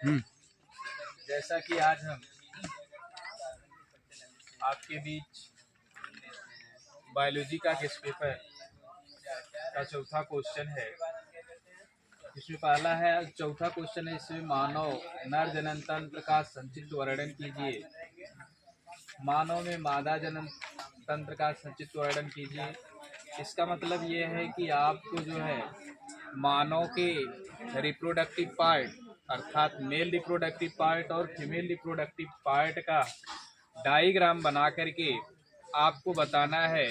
जैसा कि आज हम आपके बीच बायोलॉजी का किस पेपर का चौथा क्वेश्चन है। इसमें पहला है, चौथा क्वेश्चन है इसमें मानव नर जनन तंत्र का संक्षिप्त वर्णन कीजिए। मानव में मादा जनन तंत्र का संक्षिप्त वर्णन कीजिए। इसका मतलब ये है कि आपको जो है मानव के रिप्रोडक्टिव पार्ट अर्थात मेल रिप्रोडक्टिव पार्ट और फीमेल रिप्रोडक्टिव पार्ट का डायग्राम बना करके आपको बताना है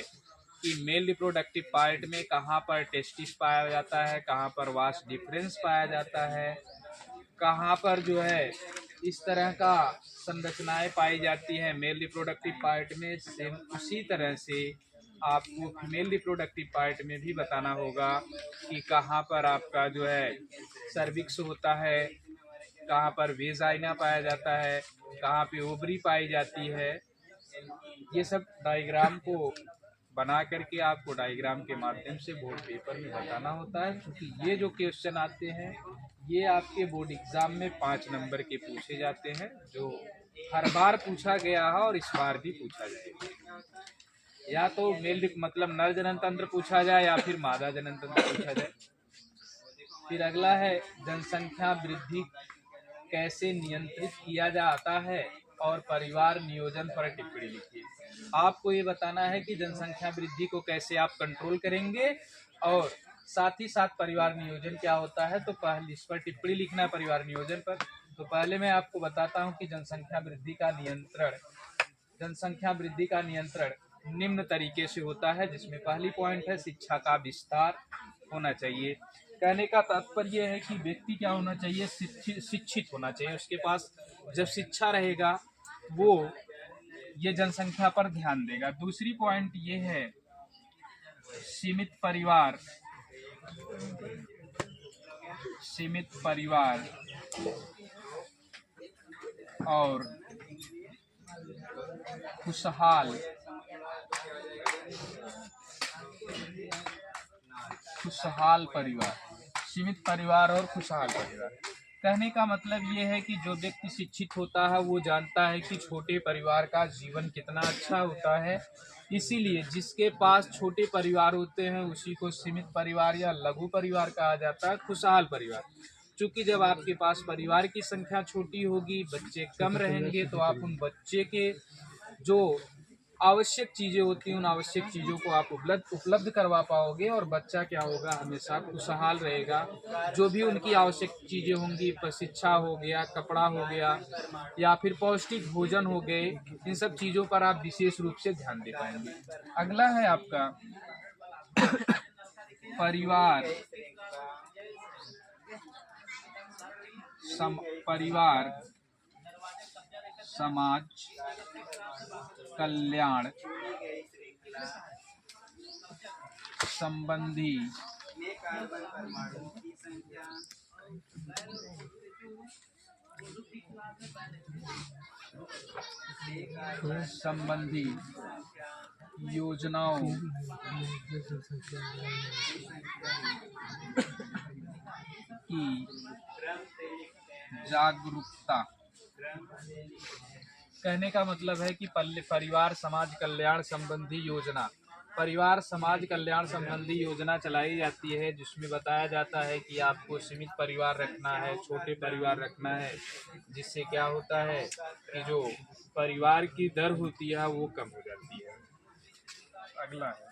कि मेल रिप्रोडक्टिव पार्ट में कहाँ पर टेस्टिस पाया जाता है, कहाँ पर वास डिफरेंस पाया जाता है, कहाँ पर जो है इस तरह का संरचनाएं पाई जाती हैं मेल रिप्रोडक्टिव पार्ट में। सेम उसी तरह से आपको फीमेल रिप्रोडक्टिव पार्ट में भी बताना होगा कि कहाँ पर आपका जो है सर्विक्स होता है, कहाँ पर वेजाइना पाया जाता है, कहाँ पे ओवरी पाई जाती है। ये सब डायग्राम को बना करके आपको डायग्राम के माध्यम से बोर्ड पेपर में बताना होता है। क्योंकि ये जो क्वेश्चन आते हैं ये आपके बोर्ड एग्जाम में 5 नंबर के पूछे जाते हैं, जो हर बार पूछा गया है और इस बार भी पूछा जाएगा। या तो मेल मतलब नर जनन तंत्र पूछा जाए या फिर मादा जनन तंत्र पूछा जाए। फिर अगला है जनसंख्या वृद्धि कैसे नियंत्रित किया जाता है और परिवार नियोजन पर टिप्पणी लिखिए। आपको ये बताना है कि जनसंख्या वृद्धि को कैसे आप कंट्रोल करेंगे और साथ ही साथ परिवार नियोजन क्या होता है। तो पहले इस पर टिप्पणी लिखना है परिवार नियोजन पर। तो पहले मैं आपको बताता हूँ कि जनसंख्या वृद्धि का नियंत्रण निम्न तरीके से होता है, जिसमें पहली पॉइंट है शिक्षा का विस्तार होना चाहिए। कहने का तात्पर्य है कि व्यक्ति क्या होना चाहिए, शिक्षित होना चाहिए। उसके पास जब शिक्षा रहेगा वो ये जनसंख्या पर ध्यान देगा। दूसरी पॉइंट ये है सीमित परिवार और खुशहाल परिवार। सीमित परिवार और खुशहाल परिवार कहने का मतलब ये है कि जो व्यक्ति शिक्षित होता है वो जानता है कि छोटे परिवार का जीवन कितना अच्छा होता है। इसीलिए जिसके पास छोटे परिवार होते हैं उसी को सीमित परिवार या लघु परिवार कहा जाता है, खुशहाल परिवार। क्योंकि जब आपके पास परिवार की संख्या छोटी होगी, बच्चे कम रहेंगे, तो आप उन बच्चे के जो आवश्यक चीजें होती हैं उन आवश्यक चीजों को आप उपलब्ध करवा पाओगे और बच्चा क्या होगा, हमेशा खुशहाल रहेगा। जो भी उनकी आवश्यक चीजें होंगी, शिक्षा हो गया, कपड़ा हो गया या फिर पौष्टिक भोजन हो गए, इन सब चीजों पर आप विशेष रूप से ध्यान दे पाएंगे। अगला है आपका परिवार समाज कल्याण संबंधी योजनाओं की जागरूकता। कहने का मतलब है कि परिवार समाज कल्याण संबंधी योजना, परिवार समाज कल्याण संबंधी योजना चलाई जाती है, जिसमें बताया जाता है कि आपको सीमित परिवार रखना है, छोटे परिवार रखना है, जिससे क्या होता है कि जो परिवार की दर होती है वो कम हो जाती है। अगला है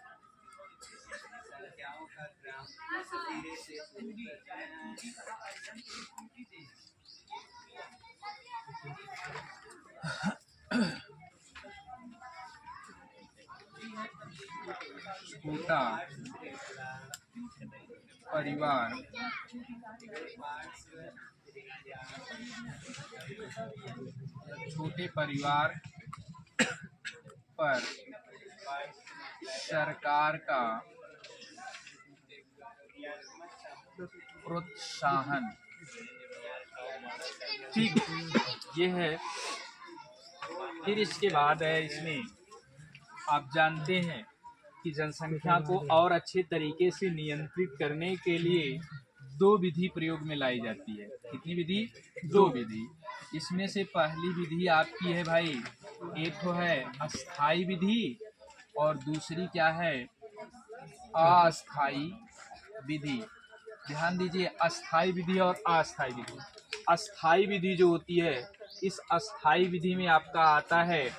छोटा परिवार छोटे परिवार पर सरकार का प्रोत्साहन। ठीक, ये है। फिर इसके बाद है, इसमें आप जानते हैं कि जनसंख्या को और अच्छे तरीके से नियंत्रित करने के लिए दो विधि प्रयोग में लाई जाती है। कितनी विधि? दो विधि। इसमें से पहली विधि आपकी है भाई, एक तो है अस्थाई विधि और दूसरी क्या है? अस्थाई विधि। ध्यान दीजिए, अस्थाई विधि और अस्थाई विधि। अस्थाई विधि जो होती है, इस अस्थाई विधि में आपका आता है,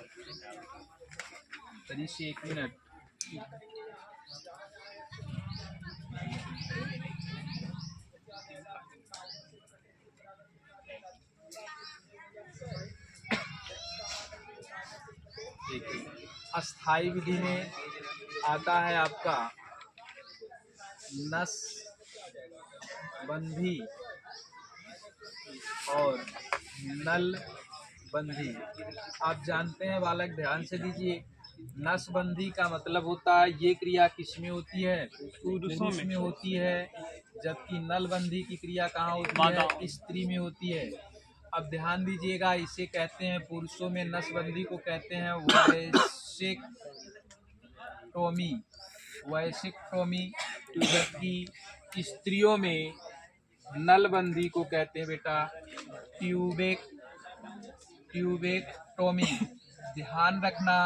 चलिए से 1 मिनट, अस्थाई विधि में आता है आपका नस बंधी और नल बंधी। आप जानते हैं बालक, ध्यान से दीजिए, नसबंदी का मतलब होता है ये क्रिया किसमें होती है? पुरुष में होती है, जबकि नलबंदी की क्रिया कहाँ होती है? स्त्री में होती है। अब ध्यान दीजिएगा, इसे कहते हैं पुरुषों में नसबंदी को कहते हैं वैसेक्टोमी, वैसेक्टोमी, जबकि स्त्रियों में नलबंदी को कहते हैं बेटा ट्यूबेक्टोमी। ध्यान रखना,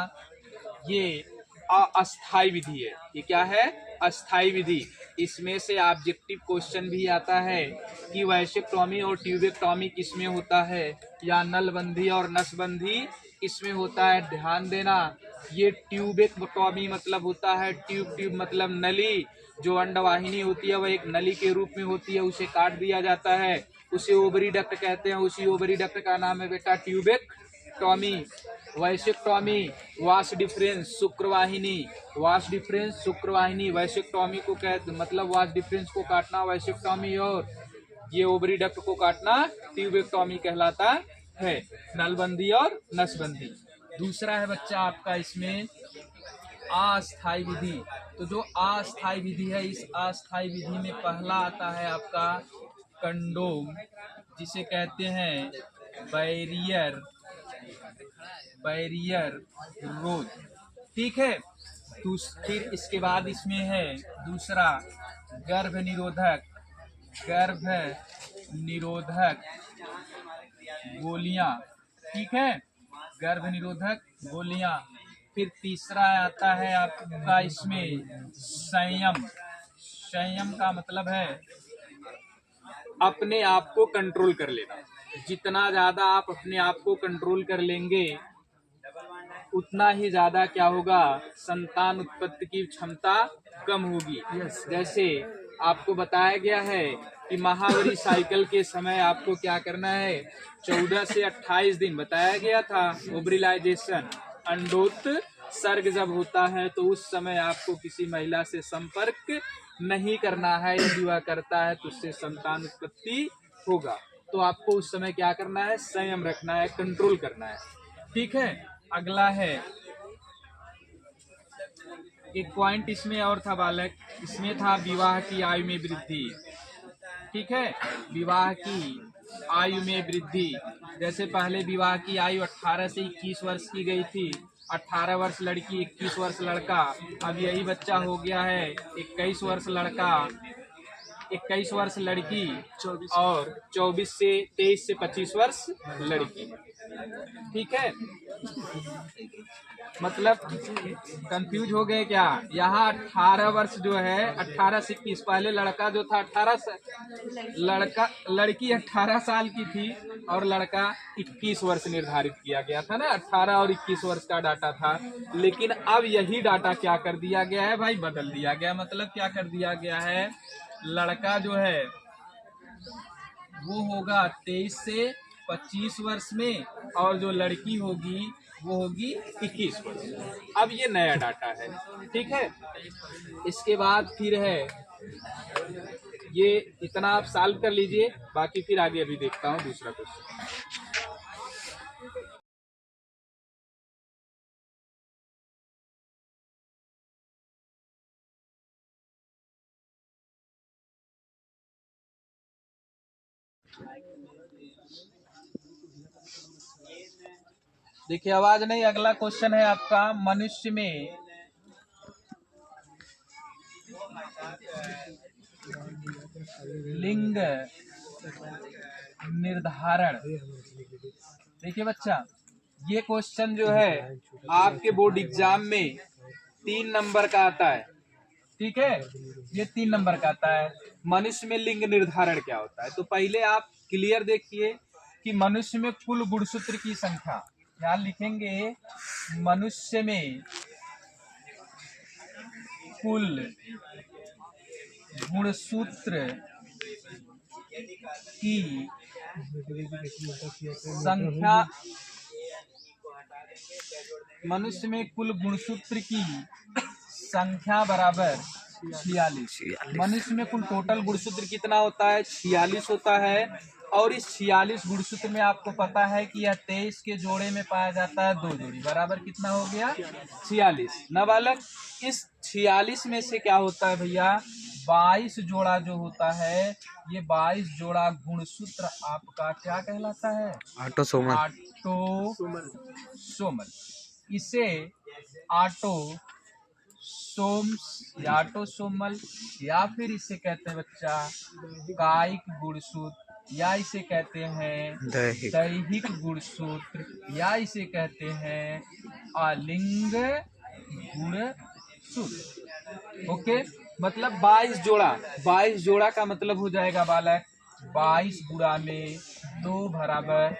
ये अस्थाई विधि है। ये क्या है? अस्थाई विधि। इसमें से ऑब्जेक्टिव क्वेश्चन भी आता है कि वैसेक्टोमी और ट्यूबेक्टोमी किसमें होता है, या नलबंदी और नसबंदी किसमें होता है। ध्यान देना, ये ट्यूबेक्टोमी मतलब होता है ट्यूब मतलब नली, जो अंडवाहिनी होती है वह एक नली के रूप में होती है, उसे काट दिया जाता है, उसे ओवरी डक्ट कहते हैं। उसी ओवरी डक्ट का नाम है बेटा ट्यूबेक्टोमी। वैसेक्टोमी वास डिफरेंस शुक्रवाहिनी, वास डिफरेंस शुक्रवाहिनी। वैसेक्टोमी को कहते मतलब वास डिफरेंस को काटना वैसेक्टोमी, और ये ओवरी डक्ट को काटना ट्यूबेक्टोमी कहलाता है। नलबंदी और नसबंदी। दूसरा है बच्चा आपका इसमें अस्थाई विधि। तो जो अस्थाई विधि है, इस अस्थाई विधि में पहला आता है आपका कंडोम, जिसे कहते हैं बैरियर रोध। ठीक है। फिर इसके बाद इसमें है दूसरा गर्भ निरोधक गोलियां। ठीक है, गर्भ निरोधक गोलियां। फिर तीसरा आता है आपका इसमें संयम का मतलब है अपने आप को कंट्रोल कर लेना। जितना ज्यादा आप अपने आप को कंट्रोल कर लेंगे, उतना ही ज्यादा क्या होगा? संतान उत्पत्ति की क्षमता कम होगी। जैसे आपको बताया गया है कि महावरी साइकिल के समय आपको क्या करना है? 14 से 28 दिन बताया गया था ओब्रिलाइजेशन। अंडोत्सर्ग जब होता है तो उस समय आपको किसी महिला से संपर्क नहीं करना है। यदि वह करता है तो उससे संतान उत्पत्ति होगा। तो आपको उस समय क्या करना है? संयम रखना है, कंट्रोल करना है। ठीक है। अगला है एक पॉइंट इसमें और था बालक, इसमें था विवाह की आयु में वृद्धि। ठीक है, विवाह की आयु में वृद्धि। जैसे पहले विवाह की आयु 18 से 21 वर्ष की गई थी, 18 वर्ष लड़की 21 वर्ष लड़का। अब यही बच्चा हो गया है 21 वर्ष लड़का 21 वर्ष लड़की और 23 से 25 वर्ष लड़की। ठीक है, मतलब कंफ्यूज हो गए क्या? यहाँ 18 वर्ष जो है 18 से 21, पहले लड़का जो था 18 लड़की 18 साल की थी और लड़का 21 वर्ष निर्धारित किया गया था ना। 18 और 21 वर्ष का डाटा था, लेकिन अब यही डाटा क्या कर दिया गया है भाई? बदल दिया गया। मतलब क्या कर दिया गया है? लड़का जो है वो होगा 23 से 25 वर्ष में और जो लड़की होगी वो होगी 21 वर्ष। अब ये नया डाटा है। ठीक है, इसके बाद फिर है ये इतना आप सॉल्व कर लीजिए, बाकी फिर आगे अभी देखता हूँ दूसरा क्वेश्चन। देखिए आवाज नहीं। अगला क्वेश्चन है आपका मनुष्य में लिंग निर्धारण। देखिए बच्चा, ये क्वेश्चन जो है आपके बोर्ड एग्जाम में 3 नंबर का आता है, ठीक है, ये 3 नंबर का आता है। मनुष्य में लिंग निर्धारण क्या होता है, तो पहले आप क्लियर देखिए कि मनुष्य में कुल गुणसूत्र की संख्या, यहाँ लिखेंगे मनुष्य में कुल गुणसूत्र की संख्या, मनुष्य में कुल गुणसूत्र की संख्या बराबर 46। मनुष्य में कुल टोटल गुणसूत्र कितना होता है, 46 होता है। और इस 46 गुणसूत्र में आपको पता है कि यह 23 के जोड़े में पाया जाता है 2 जोड़ी, बराबर कितना हो गया, 46। नाबालक, इस 46 में से क्या होता है भैया, 22 जोड़ा जो होता है, ये 22 जोड़ा गुणसूत्र आपका क्या कहलाता है, ऑटोसोमल। ऑटोसोमल। इसे ऑटोसोमल या फिर इसे कहते हैं बच्चा कायिक गुणसूत्र, या इसे कहते हैं दैहिक गुणसूत्र, या इसे कहते हैं अलिंग गुणसूत्र। ओके, मतलब 22 जोड़ा, 22 जोड़ा का मतलब हो जाएगा बालक 22 गुणा में 2 बराबर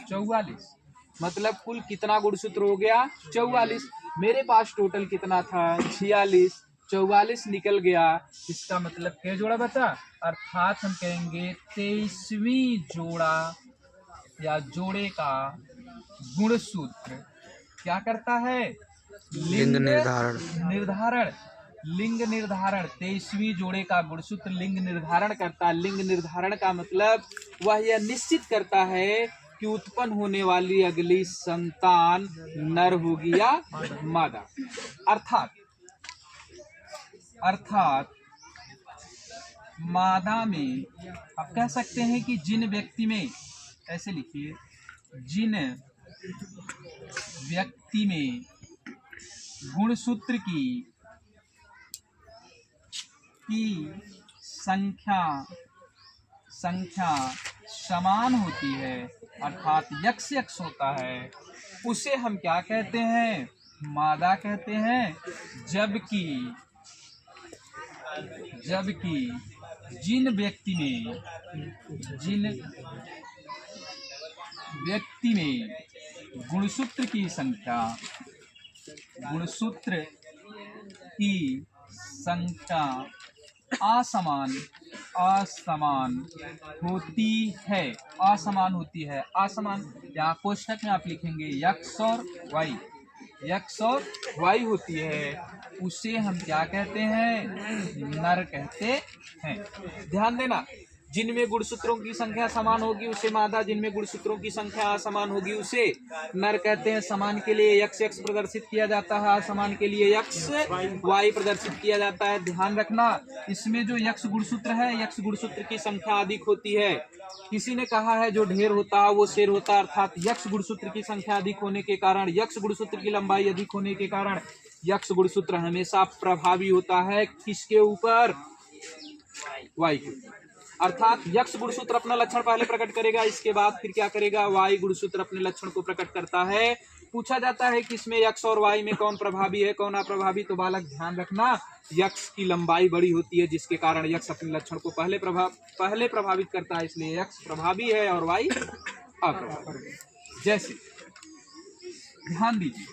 44। मतलब कुल कितना गुणसूत्र हो गया, 44। मेरे पास टोटल कितना था, 46, 44 निकल गया, इसका मतलब क्या जोड़ा बचा, अर्थात हम कहेंगे 23वीं जोड़ा या जोड़े का गुणसूत्र क्या करता है, लिंग निर्धारण। लिंग निर्धारण, 23वीं जोड़े का गुणसूत्र लिंग निर्धारण करता है। लिंग निर्धारण का मतलब वह यह निश्चित करता है कि उत्पन्न होने वाली अगली संतान नर होगी या मादा। अर्थात मादा में आप कह सकते हैं कि जिन व्यक्ति में, ऐसे लिखिए, जिन व्यक्ति में गुणसूत्र की संख्या समान होती है, अर्थात x होता है, उसे हम क्या कहते हैं, मादा कहते हैं। जबकि जिन व्यक्ति में गुणसूत्र की संख्या असमान होती है, असमान यहाँ कोष्ठक में आप लिखेंगे x और y होती है, उसे हम क्या कहते हैं, नर कहते हैं। ध्यान देना, जिनमें गुणसूत्रों की संख्या समान होगी उसे मादा, जिनमें गुणसूत्रों की संख्या असमान होगी उसे नर कहते हैं। समान के लिए x प्रदर्शित किया जाता है, असमान के लिए y प्रदर्शित किया जाता है। ध्यान रखना, इसमें जो x गुणसूत्र है, x गुणसूत्र की संख्या अधिक होती है। किसी ने कहा है जो ढेर होता है वो शेर होता है, अर्थात x गुणसूत्र की संख्या अधिक होने के कारण, x गुणसूत्र की लंबाई अधिक होने के कारण x गुणसूत्र हमेशा प्रभावी होता है किसके ऊपर, y के। अर्थात x गुणसूत्र अपना लक्षण पहले प्रकट करेगा, इसके बाद फिर क्या करेगा, y गुणसूत्र अपने लक्षण को प्रकट करता है। पूछा जाता है कि इसमें x और y में कौन प्रभावी है कौन अप्रभावी, तो बालक ध्यान रखना, x की लंबाई बड़ी होती है जिसके कारण x अपने लक्षण को पहले प्रभावित करता है, इसलिए x प्रभावी है और y अप्रभावी। जैसे ध्यान दीजिए,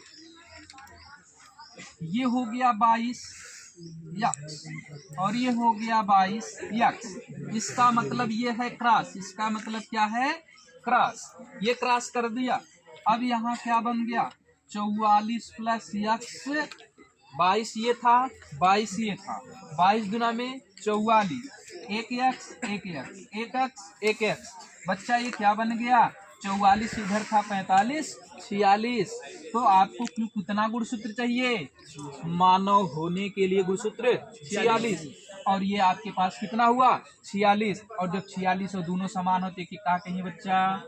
ये हो गया 22 यक्स और ये हो गया 22 यक्स, इसका मतलब ये है क्रॉस, इसका मतलब क्या है, क्रॉस। ये क्रॉस कर दिया, अब यहाँ क्या बन गया, 44 प्लस यक्स, 22 ये था 22 ये था, 22 गुना में 44, एक एक्स, बच्चा ये क्या बन गया, 44 इधर था 45, 46। तो आपको कितना गुणसूत्र चाहिए, मानव होने के लिए गुणसूत्र 46, और ये आपके पास कितना हुआ 46, और जब 46 और दोनों समान होते कि क्या कहेंगे बच्चा,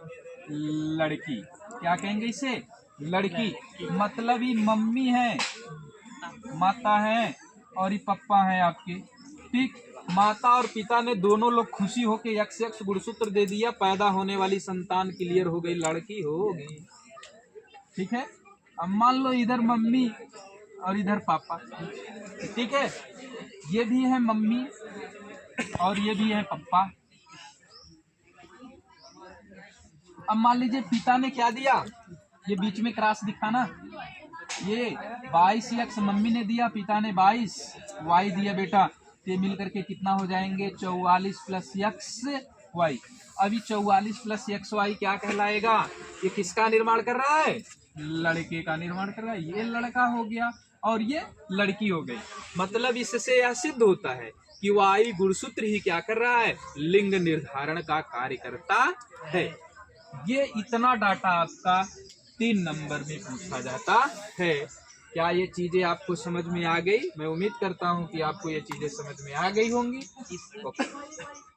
लड़की। क्या कहेंगे इसे, लड़की। मतलब ये मम्मी है, माता है और ये पप्पा है आपके, ठीक। माता और पिता ने दोनों लोग खुशी होके यक्ष यक्ष गुणसूत्र दे दिया, पैदा होने वाली संतान क्लियर हो गई, लड़की होगी। ठीक है। अब मान लो इधर मम्मी और इधर पापा, ठीक है, ये भी है मम्मी और ये भी है पापा। अब मान लीजिए पिता ने क्या दिया, ये बीच में क्रॉस दिखाना, ये 22 यक्ष मम्मी ने दिया, पिता ने 22 वाई दिया बेटा, ये मिल करके कितना हो जाएंगे 44 प्लस यक्स वाई। अभी 44 प्लस यक्स वाई क्या कहलाएगा, ये किसका निर्माण कर रहा है, लड़के का निर्माण कर रहा है। ये लड़का हो गया और ये लड़की हो गई। मतलब इससे यह सिद्ध होता है कि वाई गुणसूत्र ही क्या कर रहा है, लिंग निर्धारण का कार्य करता है। ये इतना डाटा आपका 3 नंबर में पूछा जाता है। क्या ये चीजें आपको समझ में आ गई? मैं उम्मीद करता हूं कि आपको ये चीजें समझ में आ गई होंगी।